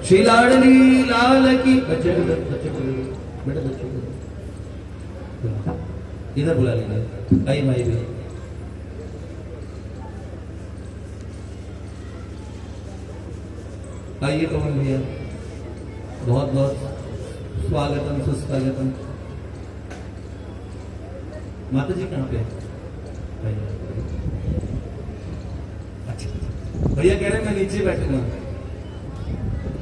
श्री लाडली लाल की। बच्चे बच्चे बेटा बच्चे इधर बुला लेंगे। आई माई भी आइए कमल भैया, बहुत बहुत स्वागतम सुस्वागतम। माता जी कहाँ पे? अच्छा भैया कह रहे हैं मैं नीचे बैठूंगा।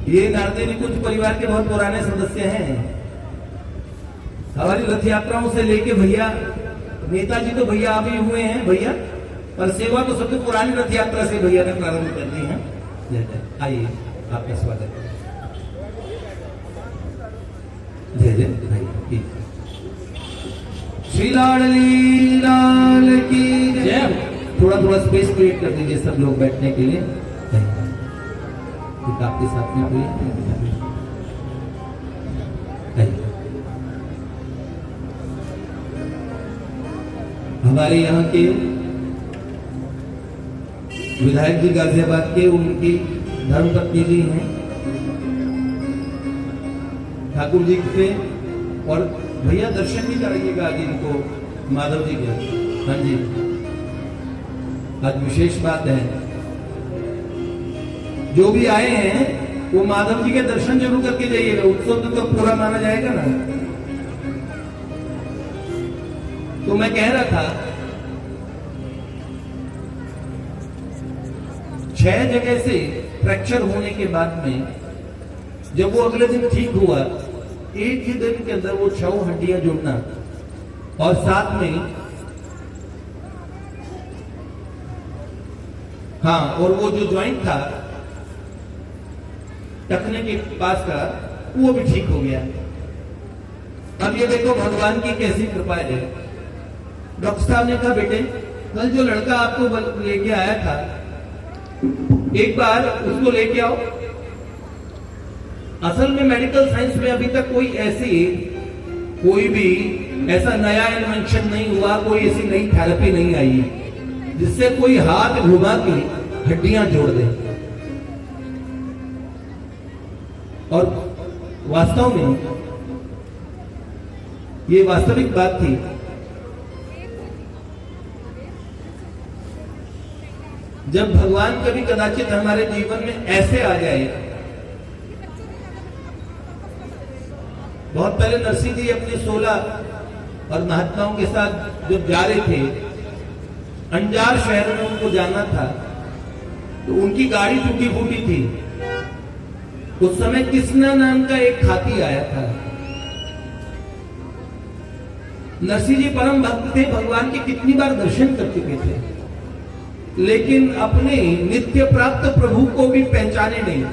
ये नारदेनी कुछ परिवार के बहुत पुराने सदस्य हैं। हमारी रथ यात्राओं से लेके भैया, नेताजी तो भैया अभी हुए हैं भैया, पर सेवा तो सबसे पुरानी रथ यात्रा से भैया ने प्रारंभ कर दी है। आइए आपका स्वागत है। जय जय भाई। श्री लाडली लाल की जय। थोड़ा थोड़ा स्पेस क्रिएट कर दीजिए सब लोग बैठने के लिए। आपके साथ में कोई हमारे यहाँ के विधायक जी गाजियाबाद के, उनकी धर्मपत्नी जी हैं ठाकुर जी से। और भैया दर्शन भी कराइएगा आज इनको माधव जी के। हाँ जी, आज विशेष बात है, जो भी आए हैं वो माधव जी के दर्शन जरूर करके जाइएगा। उत्सव तो पूरा माना जाएगा ना। तो मैं कह रहा था 6 जगह से फ्रैक्चर होने के बाद में जब वो अगले दिन ठीक हुआ, एक ही दिन के अंदर वो 6 हड्डियां जोड़ना और साथ में हाँ, और वो जो जॉइंट था टखने के पास का, वो भी ठीक हो गया। अब ये देखो भगवान की कैसी कृपा है। डॉक्टर साहब ने कहा बेटे कल जो लड़का आपको लेके आया था, एक बार उसको लेके आओ। असल में मेडिकल साइंस में अभी तक कोई भी ऐसा नया इन्वेंशन नहीं हुआ, कोई ऐसी नई थेरेपी नहीं आई जिससे कोई हाथ घुमा के हड्डियां जोड़ दे। और वास्तव में ये वास्तविक बात थी। जब भगवान कभी कदाचित हमारे जीवन में ऐसे आ जाए। बहुत पहले नरसिंह जी अपने 16 और महात्माओं के साथ जब जा रहे थे, अंजार शहर में उनको जाना था, तो उनकी गाड़ी टूटी फूटी थी। उस समय कृष्णा नाम का एक हाथी आया था। नरसिंह जी परम भक्त थे, भगवान के कितनी बार दर्शन कर चुके थे, लेकिन अपने नित्य प्राप्त प्रभु को भी पहचाने नहीं।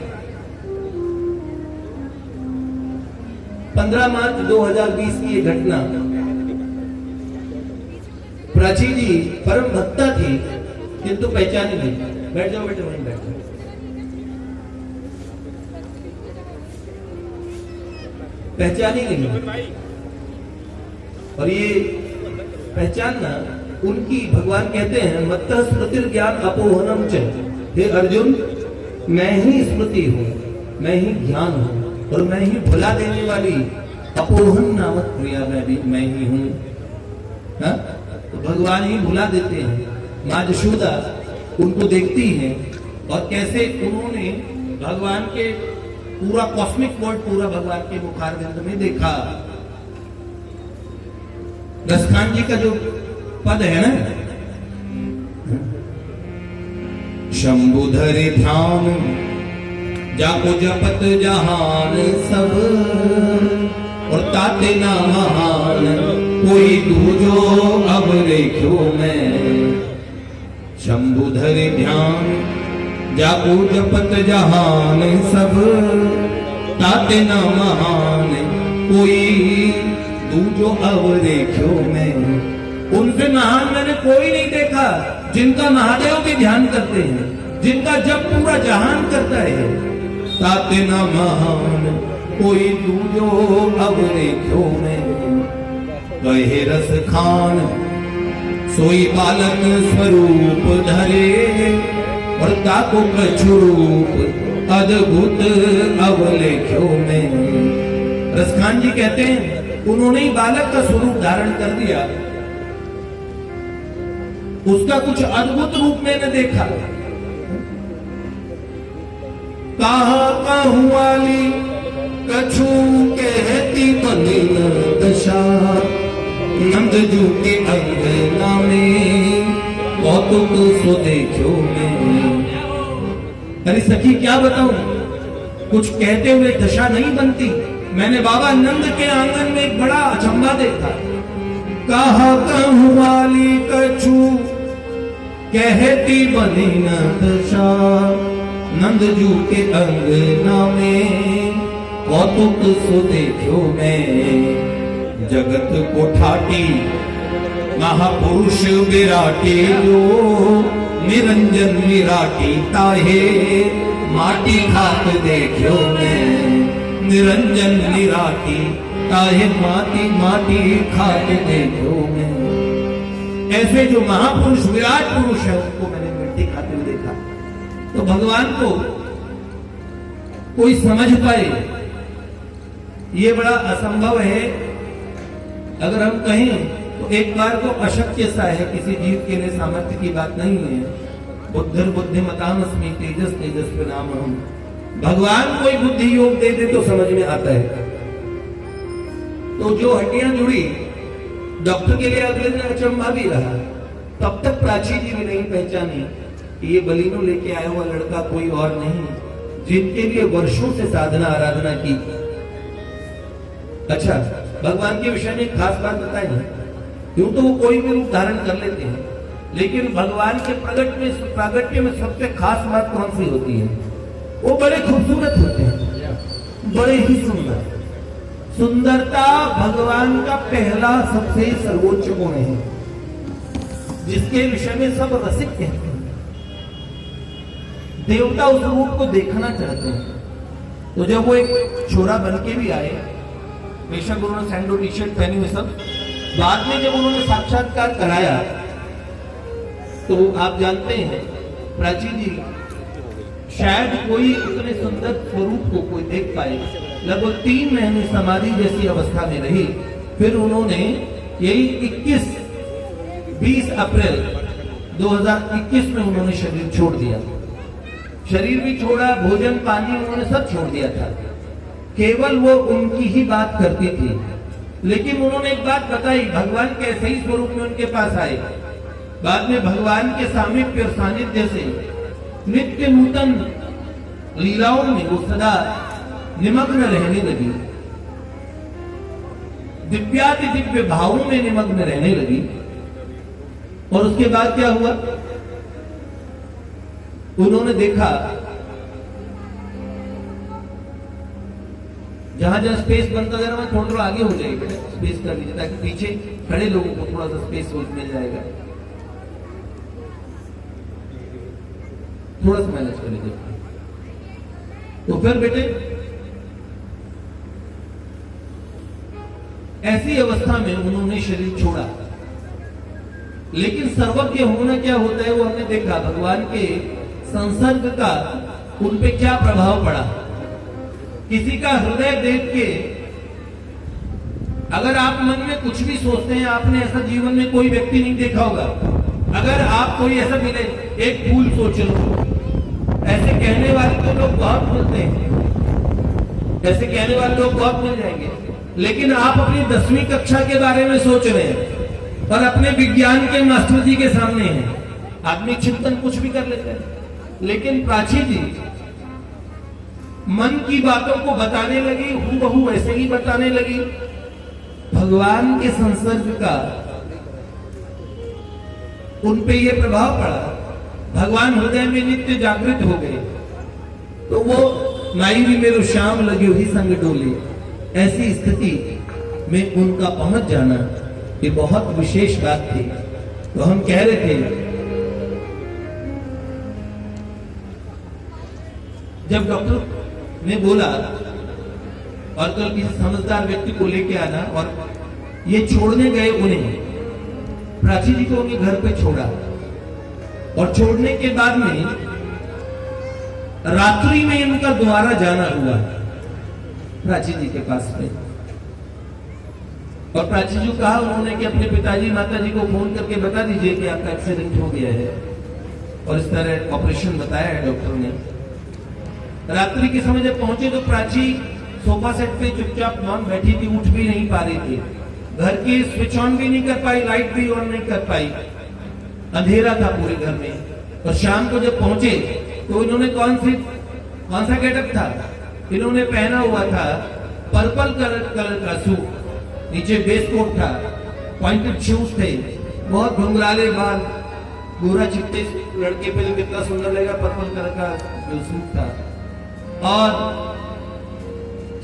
15 मार्च 2020 की ये घटना। प्राची जी परम भक्ता थी किंतु पहचानी नहीं। बैठ जाओ बेटे, वहीं बैठ जाओ। पहचानी नहीं। और ये पहचानना उनकी, भगवान कहते हैं मत्तः स्मृति ज्ञान अपोहनम च। हे अर्जुन, मैं ही स्मृति हूं, मैं ही ज्ञान हूं, और मैं ही भुला देने वाली अपोहन नामक क्रिया में भी मैं ही हूं। तो भगवान ही भुला देते हैं। माँ यशोदा उनको देखती हैं और कैसे उन्होंने भगवान के पूरा कॉस्मिक वर्ल्ड पूरा भगवान के मुखारविंद में देखा। रसखान जी का जो पद है ना, शंभुधर ध्यान जाको जपत जहान सब, और ताते ना महान कोई दूजो अब देखो मैं। शंभुधर ध्यान जाको जपत जहान सब, ताते ना महान कोई दूजो अब देखो मैं। उनसे महान मैंने कोई नहीं देखा जिनका महादेव भी ध्यान करते हैं, जिनका जब पूरा जहान करता है। ताते ना महान कोई दूजो अब देखो मैं। कहे रस खान सोई बालक स्वरूप धरे, और ताको कछु रूप अद्भुत अवलेख्यों में। रसखान जी कहते हैं उन्होंने ही बालक का स्वरूप धारण कर दिया, उसका कुछ अद्भुत रूप मैंने देखा। कहा कहूं वाली कछु कहती बनी न दशा, नंद जू के अंगना में कौतुक सो देखो में। अरे सखी क्या बताऊं, कुछ कहते हुए दशा नहीं बनती। मैंने बाबा नंद के आंगन में एक बड़ा अचंभा देखा। कहा कहूं वाली कछु कहती बनी न दशा, नंद जू के अंगना में कौतुक सो देखो में। जगत को ठाटी महापुरुष विराटे जो, निरंजन विराटी ताहे माटी खात देखो में। निरंजन विराटी ताहे माटी माटी खात देखो में। ऐसे जो महापुरुष विराट पुरुष है उनको मैंने मिट्टी खाते हुए देखा। तो भगवान को कोई समझ पाए ये बड़ा असंभव है। अगर हम कहें तो एक बार को अशक्य सा है, किसी जीव के लिए सामर्थ्य की बात नहीं है। बुद्धिर बुद्धिमतामस्मि तेजस तेजस विनामहम्। भगवान कोई बुद्धि योग दे दे तो समझ में आता है। तो जो हड्डियां जुड़ी, डॉक्टर के लिए अगले दिन अचंभा भी रहा। तब तक प्राची जी भी नहीं पहचानी कि ये बलिनो लेके आया हुआ लड़का कोई और नहीं, जिनके लिए वर्षों से साधना आराधना की। अच्छा, भगवान के विषय में खास बात बताए ना, यूं तो वो कोई भी रूप धारण कर लेते हैं, लेकिन भगवान के प्रागट्य में सबसे खास बात कौन सी होती है? वो बड़े खूबसूरत होते हैं, बड़े ही सुंदर। सुंदरता भगवान का पहला सबसे सर्वोच्च गुण है, जिसके विषय में सब रसिक कहते हैं। देवता उस रूप को देखना चाहते हैं। तो जब वो एक छोरा बन के भी आए, बेशक उन्होंने सैंडो टी शर्ट पहनी हुई सब, बाद में जब उन्होंने साक्षात्कार कराया तो आप जानते हैं प्राची जी शायद कोई उतने सुंदर स्वरूप को कोई देख पाए। लगभग 3 महीने समाधि जैसी अवस्था में रही। फिर उन्होंने यही 20 अप्रैल 2021 में उन्होंने शरीर छोड़ दिया। शरीर भी छोड़ा, भोजन पानी उन्होंने सब छोड़ दिया था। केवल वो उनकी ही बात करती थी। लेकिन उन्होंने एक बात बताई, भगवान कैसे ही स्वरूप में उनके पास आए। बाद में भगवान के सामीप्य और सानिध्य से नित्य नूतन लीलाओं में वो सदा निमग्न रहने लगी, दिव्याति दिव्य भावों में निमग्न रहने लगी। और उसके बाद क्या हुआ, उन्होंने देखा जहां जहां स्पेस बनता जा रहा है थोड़ा थोड़ा आगे हो जाएगा, स्पेस कर लीजिए ताकि पीछे खड़े लोगों को थोड़ा सा स्पेस मिल जाएगा। थोड़ा सा मैनेज कर लीजिए। तो फिर बेटे ऐसी अवस्था में उन्होंने शरीर छोड़ा। लेकिन सर्वज्ञ होना क्या होता है वो हमने देखा। भगवान के संसर्ग का उन पे क्या प्रभाव पड़ा। किसी का हृदय देख के अगर आप मन में कुछ भी सोचते हैं, आपने ऐसा जीवन में कोई व्यक्ति नहीं देखा होगा। अगर आप कोई ऐसा मिले, एक फूल सोच लो, ऐसे कहने वाले तो लोग बहुत मिलते हैं, ऐसे कहने वाले लोग बहुत मिल जाएंगे। लेकिन आप अपनी 10वीं कक्षा के बारे में सोच रहे हैं और अपने विज्ञान के मास्टर जी के सामने हैं। आदमी चिंतन कुछ भी कर लेते हैं। लेकिन प्राची जी मन की बातों को बताने लगी, हूबहू वैसे ही बताने लगी। भगवान के संसर्ग का उन पे ये प्रभाव पड़ा। भगवान हृदय में नित्य जागृत हो गए। तो वो नाई भी मेरो श्याम लगी हुई संग डोले, ऐसी स्थिति में उनका पहुंच जाना ये बहुत विशेष बात थी। तो हम कह रहे थे जब डॉक्टर ने बोला और कल किसी समझदार व्यक्ति को लेके आना, और ये छोड़ने गए उन्हें, प्राची जी को उनके घर पे छोड़ा। और छोड़ने के बाद में रात्रि में इनका दोबारा जाना हुआ प्राची जी के पास में। और प्राची जी को कहा उन्होंने कि अपने पिताजी माताजी को फोन करके बता दीजिए कि आपका एक्सीडेंट हो गया है, और इस तरह ऑपरेशन बताया है डॉक्टर ने। रात्रि के समय जब पहुंचे तो प्राची सोफा सेट पे चुपचाप मौन बैठी थी, उठ भी नहीं पा रही थी, घर की स्विच ऑन भी नहीं कर पाई, लाइट भी ऑन नहीं कर पाई, अंधेरा था पूरे घर में। और शाम को जब पहुंचे तो इन्होंने कौन सा गेटअप था, इन्होंने पहना हुआ था पर्पल कलर का सूट, नीचे बेस कोट था, पॉइंटेड शूज थे, बहुत घुंघराले बाल, गोरा चिट्टे लड़के पे जो कितना सुंदर लगेगा, पर्पल कलर का जो सूट था। और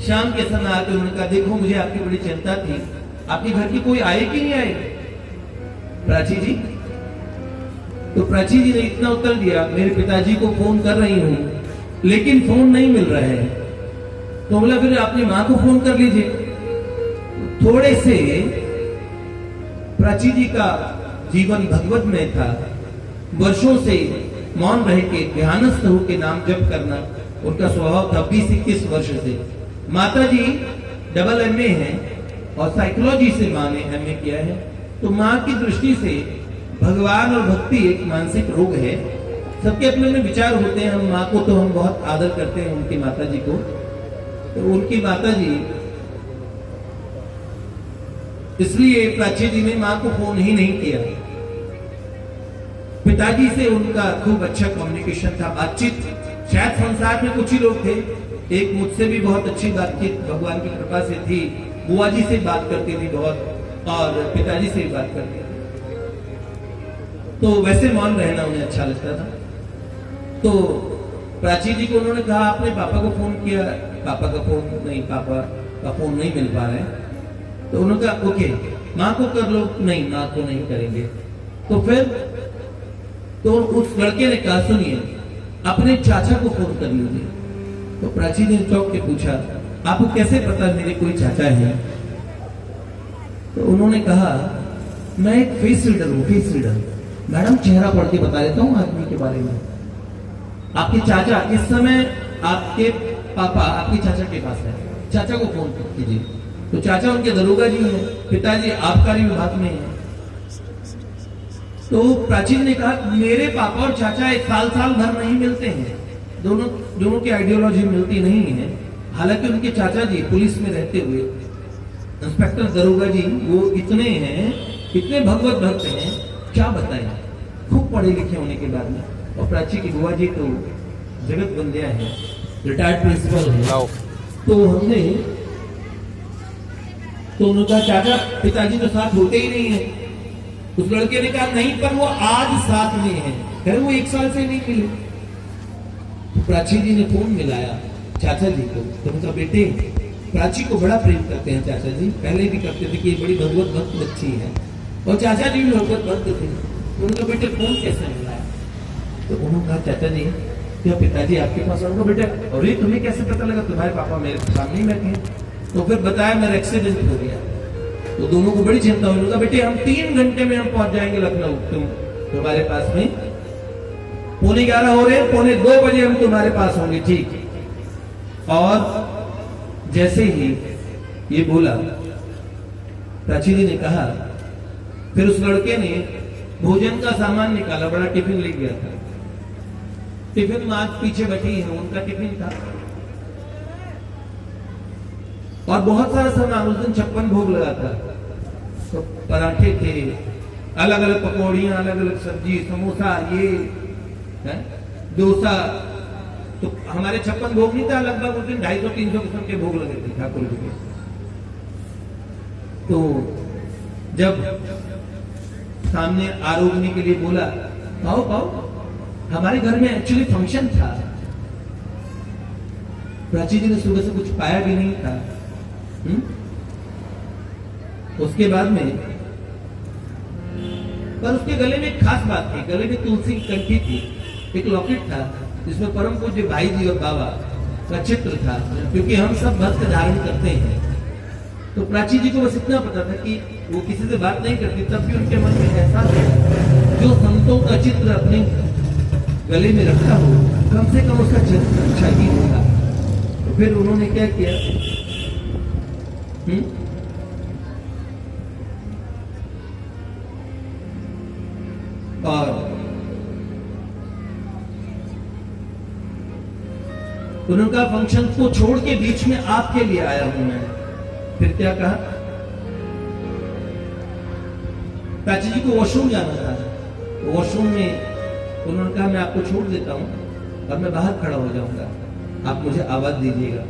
शाम के समय आके उन्होंने कहा देखो मुझे आपकी बड़ी चिंता थी, आपके घर की कोई आए कि नहीं आए प्राची जी? तो प्राची जी ने इतना उत्तर दिया, मेरे पिताजी को फोन कर रही हूं लेकिन फोन नहीं मिल रहा है। तो बोला फिर अपनी मां को फोन कर लीजिए। थोड़े से प्राची जी का जीवन भगवत में था, वर्षों से मौन रह के ध्यानस्थ होकर नाम जप करना उनका स्वभाव था 20-21 वर्ष से। माता जी डबल MA है और साइकोलॉजी से मां ने MA किया है। तो मां की दृष्टि से भगवान और भक्ति एक मानसिक रोग है। सबके अपने अपने विचार होते हैं। हम माँ को तो हम बहुत आदर करते हैं, उनकी माता जी को। तो उनकी माता जी इसलिए प्राची जी ने मां को फोन ही नहीं किया। पिताजी से उनका खूब अच्छा कम्युनिकेशन था, बातचीत। शायद संसार में कुछ ही लोग थे, एक मुझसे भी बहुत अच्छी बातचीत भगवान की कृपा से थी, बुआ जी से बात करती थी बहुत, और पिताजी से भी बात करती थी। तो वैसे मौन रहना उन्हें अच्छा लगता था। तो प्राची जी को उन्होंने कहा आपने पापा को फोन किया? पापा का फोन नहीं, पापा का फोन नहीं मिल पा रहा है। तो उन्होंने कहा ओके माँ को कर लो। नहीं, माँ को नहीं करेंगे। तो फिर तो उस लड़के ने कहा सुनिए अपने चाचा को फोन कर लीजिए। तो प्राची ने चौंक के पूछा आपको कैसे पता मेरे कोई चाचा है? तो उन्होंने कहा मैं एक फेस रीडर हूँ, फेस रीडर। मैडम चेहरा पढ़ के बता देता हूँ आदमी के बारे में। आपके चाचा इस समय, आपके पापा आपके चाचा के पास है, चाचा को फोन कीजिए। तो चाचा उनके दरोगा जी हैं, पिताजी आबकारी विभाग में हैं। तो प्राची ने कहा मेरे पापा और चाचा एक साल भर नहीं मिलते हैं, दोनों की आइडियोलॉजी मिलती नहीं है। हालांकि उनके चाचा जी पुलिस में रहते हुए इंस्पेक्टर दरोगा जी वो इतने हैं, इतने भगवत भक्त हैं, क्या बताएं, खूब पढ़े लिखे होने के बाद में। और प्राची की बुआ जी तो जगत बंदिया है, रिटायर्ड प्रिंसिपल है। तो हमने तो उन्होंने कहा चाचा पिताजी तो साथ होते ही नहीं है। उस लड़के ने कहा नहीं पर वो आज साथ में है, कह वो 1 साल से नहीं मिले। तो प्राची जी ने फोन मिलाया चाचा जी को। तो उनका बेटे प्राची को बड़ा प्रेम करते हैं चाचा जी, पहले भी करते थे कि बड़ी भगवत भक्त बच्ची है, और चाचा जी भी भगवत भक्त थे। तो उनका बेटे फोन कैसे मिलाया? तो उन्होंने कहा चाचा जी क्या पिताजी आपके पास? उनका बेटा अरे तुम्हें कैसे पता लगा? तुम्हारे पापा मेरे सामने ही बैठे। तो फिर बताया मेरा एक्सीडेंट हो गया। तो दोनों को बड़ी चिंता हुई। बेटे हम 3 घंटे में हम पहुंच जाएंगे लखनऊ, तुम तुम्हारे पास में 11:15 हो रहे हैं, 1:45 बजे हम तुम्हारे पास होंगे, ठीक। और जैसे ही ये बोला प्राची जी ने कहा, फिर उस लड़के ने भोजन का सामान निकाला, बड़ा टिफिन ले गया था। टिफिन मां पीछे बैठी है, उनका टिफिन था और बहुत सारा सामान। उस दिन 56 भोग लगा था, तो पराठे थे, अलग अलग पकौड़ियां, अलग अलग सब्जी, समोसा, ये डोसा। तो हमारे 56 भोग नहीं था, लगभग उस दिन 250-300 किस्म के भोग लगे थे ठाकुर जी के। तो जब सामने आरोगने के लिए बोला पाओ पाओ, हमारे घर में एक्चुअली फंक्शन था। प्राची जी ने सुबह से कुछ पाया भी नहीं था। उसके बाद में पर उसके गले में एक खास बात थी, गले में तुलसी की कंठी थी, एक लॉकेट था जिसमें परम पूज्य भाई जी और बाबा का चित्र था, क्योंकि हम सब भक्त धारण करते हैं। तो प्राची जी को बस इतना पता था कि वो किसी से बात नहीं करती, तब भी उनके मन में एहसास था जो संतों का चित्र अपने गले में रखा हो कम से कम उसका चरित्र अच्छा ही होगा। तो फिर उन्होंने क्या किया, और उनका फंक्शन को छोड़ के बीच में आपके लिए आया हूं मैं। फिर क्या कहा, प्राची जी को वॉशरूम जाना था, वॉशरूम में उन्होंने कहा मैं आपको छोड़ देता हूं और मैं बाहर खड़ा हो जाऊंगा, आप मुझे आवाज दीजिएगा।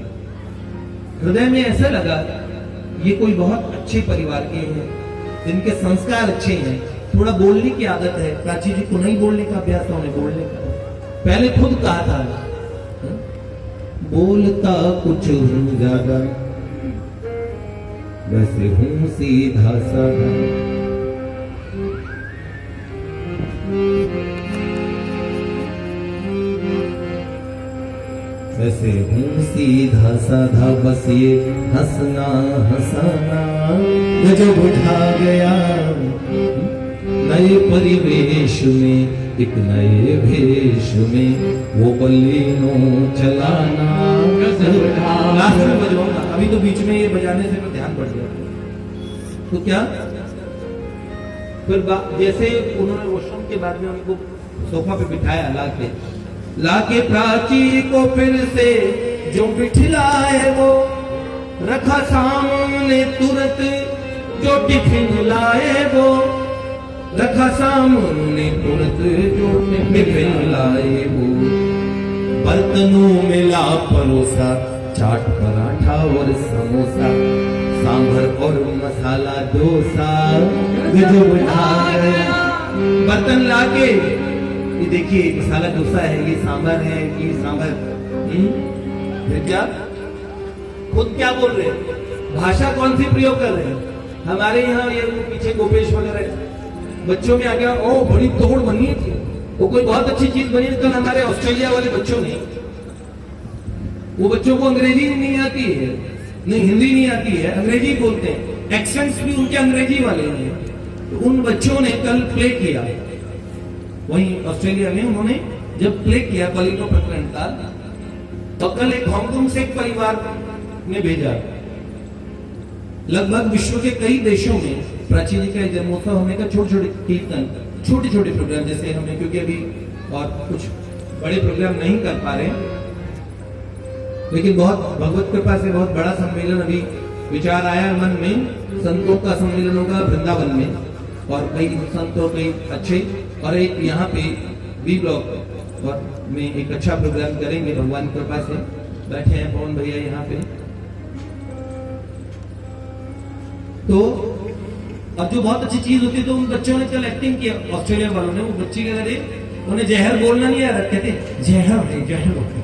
हृदय में ऐसा लगा ये कोई बहुत अच्छे परिवार के हैं, जिनके संस्कार अच्छे हैं, थोड़ा बोलने की आदत है। प्राची जी को नहीं बोलने का अभ्यास था, उन्हें बोलने का। पहले खुद कहा था, बोलता कुछ हूं ज्यादा, वैसे हूं सीधा साधा। वैसे हूं सीधा साधा, बस ये हंसना हंसाना गजब उठा गया। नए परिवेश में, एक नए भेष में, वो बल्लीनो चलाना। लास्ट में बजवाऊंगा, अभी तो बीच में ये बजाने से मैं ध्यान बढ़ गया। तो क्या फिर जैसे उन्होंने वॉशरूम के बाद में उनको सोफा पे बिठाया, लाके प्राची को फिर से जो बिठलाए वो, रखा सामने तुरंत जो टिफिन लाए वो, रखा सामने तुरंत जो टिफिन लाए वो। बर्तनों में ला परोसा चाट पराठा और समोसा, सांभर और मसाला डोसा गजब उठा गया। बर्तन लाके, ये देखिए मसाला डोसा है, ये सांभर है, ये सांभर। फिर क्या, खुद क्या बोल रहे हैं, भाषा कौन सी प्रयोग कर रहे हैं। हमारे यहाँ ये पीछे गोपेश वगैरह बच्चों में आ गया, ओ बड़ी तोड़ बनी थी, वो कोई बहुत अच्छी चीज बनी। कल हमारे ऑस्ट्रेलिया वाले बच्चों ने, वो बच्चों को अंग्रेजी नहीं आती है, नहीं हिंदी नहीं आती है, अंग्रेजी बोलते हैं, एक्सेंट्स भी उनके अंग्रेजी वाले हैं। तो उन बच्चों ने कल प्ले किया वहीं ऑस्ट्रेलिया में, उन्होंने जब प्ले किया कलिंगो प्रकरण का, तो कल एक हांगकांग से एक परिवार ने भेजा। लगभग विश्व के कई देशों में प्राची जी का जन्मोत्सव होने का छोटे छोटे कीर्तन, छोटे छोटे प्रोग्राम जैसे हमने, क्योंकि अभी और कुछ बड़े प्रोग्राम नहीं कर पा रहे, लेकिन बहुत भगवत कृपा से बहुत बड़ा सम्मेलन अभी विचार आया मन में, संतों का सम्मेलन होगा वृंदावन में, और कई संतों कई अच्छे, और एक यहाँ पे बी ब्लॉक और में एक अच्छा प्रोग्राम करेंगे भगवान की कृपा से। बैठे हैं पवन भैया यहाँ पे। तो अब जो बहुत अच्छी चीज होती है, तो उन बच्चों ने कल एक्टिंग किया, ऑस्ट्रेलिया वालों ने। वो बच्चे क्या करे, उन्हें जहर बोलना नहीं आ रहा, कहते जहर है जहर होते।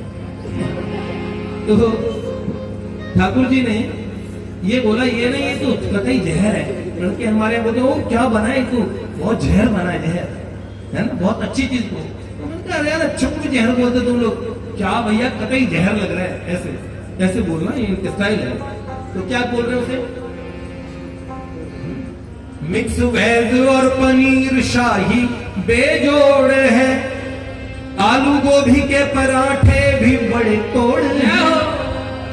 तो ठाकुर जी ने ये बोला, ये नहीं ये तो कतई जहर है। लड़के हमारे बोलते ओ क्या बना है तू, बहुत जहर बना है, जहर है ना, बहुत अच्छी चीज को। तो मैंने कहा यार अच्छों को जहर बोलते तुम लोग, क्या भैया कतई जहर लग रहा है, ऐसे ऐसे बोलना, ये इनका स्टाइल है। तो क्या बोल रहे उसे, मिक्स वेज और पनीर शाही बेजोड़ है, आलू गोभी के पराठे भी बड़े तोड़ हैं,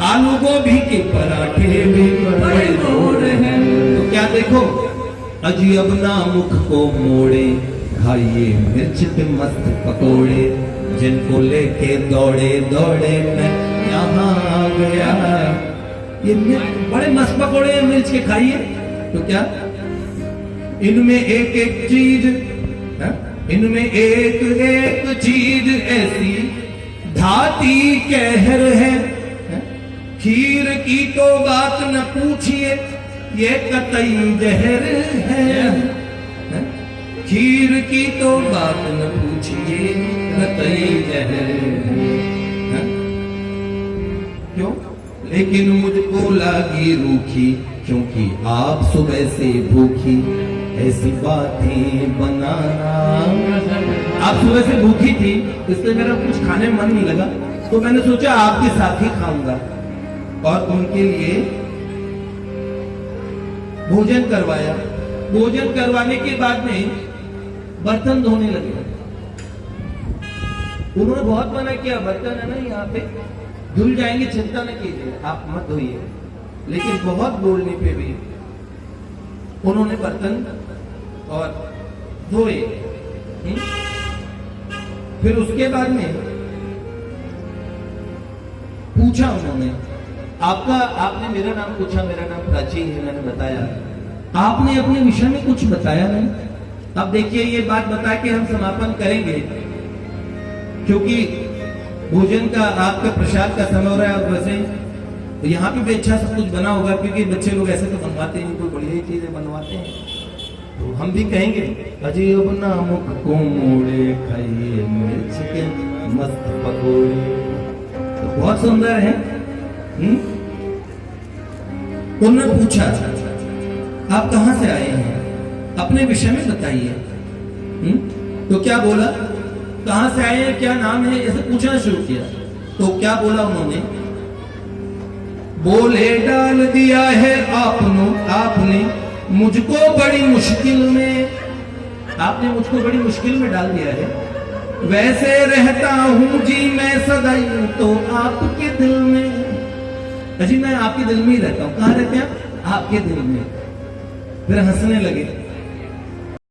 आलू गोभी के पराठे भी बड़े तोड़ हैं। तो क्या देखो, अजी अब ना मुख को मोड़े, खाइए मिर्च के मस्त पकोड़े, जिनको लेके दौड़े दौड़े मैं यहाँ आ गया। ये बड़े मस्त पकोड़े मिर्च के खाइए। तो क्या, इनमें एक एक चीज, इनमें एक एक चीज ऐसी धाती कहर है, खीर की तो बात न पूछिए ये कतई जहर है, खीर की तो बात न पूछिए कतई जहर है। क्यों, लेकिन मुझको लगी रूखी, क्योंकि आप सुबह से भूखी, ऐसी बातें बनाना। आप सुबह से भूखी थी, इसलिए मेरा कुछ खाने में मन नहीं लगा, तो मैंने सोचा आपके साथ ही खाऊंगा, और उनके लिए भोजन करवाया। भोजन करवाने के बाद में बर्तन धोने लगे। उन्होंने बहुत मना किया, बर्तन है ना यहाँ पे धुल जाएंगे, चिंता न कीजिए, आप मत धोइए। लेकिन बहुत बोलने पे भी उन्होंने बर्तन और धोए। फिर उसके बाद में पूछा उन्होंने, आपने मेरा नाम पूछा, मेरा नाम प्राची है, मैंने बताया, आपने अपने विषय में कुछ बताया नहीं। अब देखिए ये बात बता के हम समापन करेंगे, क्योंकि भोजन का आपका प्रसाद का समय हो रहा है। और वैसे यहाँ पे भी अच्छा सब कुछ बना होगा, क्योंकि बच्चे लोग ऐसे तो बनवाते हैं, कोई बढ़िया ही चीजें बनवाते हैं। तो हम भी कहेंगे, अजी अपना मुख को मोड़े, खाइए मिर्च के मस्त पकोड़े। तो बहुत सुंदर है। उन्होंने पूछा, आप कहां से आए हैं, अपने विषय में बताइए। तो क्या बोला, कहां से आए हैं, क्या नाम है, ऐसे पूछना शुरू किया। तो क्या बोला उन्होंने, बोले डाल दिया है आपने मुझको बड़ी मुश्किल में, आपने मुझको बड़ी मुश्किल में डाल दिया है। वैसे रहता हूं जी मैं सदाई तो आपके दिल में। अजी मैं आपके दिल में ही रहता हूं। कहां रहते हैं आप? आपके दिल में। फिर हंसने लगे।